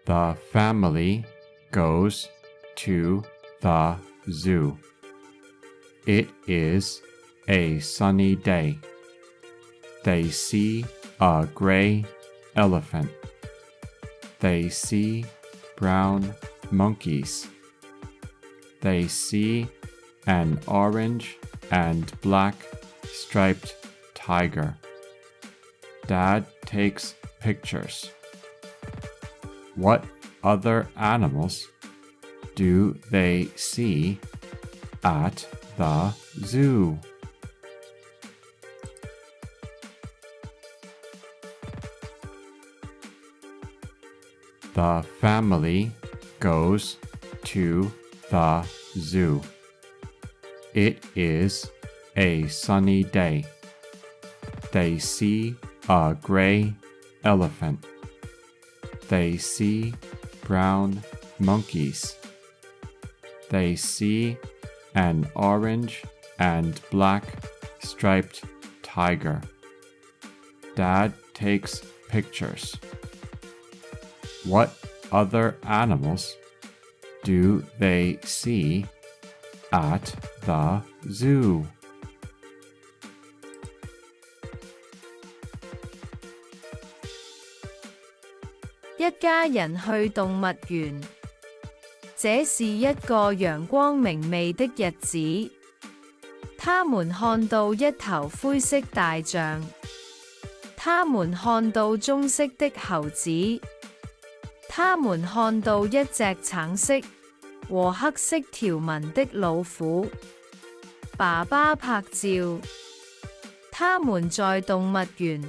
The family goes to the zoo. It is a sunny day. They see a gray elephant. They see brown monkeys. They see an orange and black striped tiger. Dad takes pictures. What other animals do they see at the zoo? The family goes to the zoo. It is a sunny day. They see a gray elephant. They see brown monkeys. They see an orange and black striped tiger. Dad takes pictures. What other animals do they see at the zoo? 一家人去動物園。這是一個陽光明媚的日子。他們看到一頭灰色大象。他們看到棕色的猴子。他們看到一隻橙色和黑色條紋的老虎。爸爸拍照。他們在動物園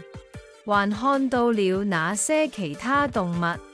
還看到了那些其他動物。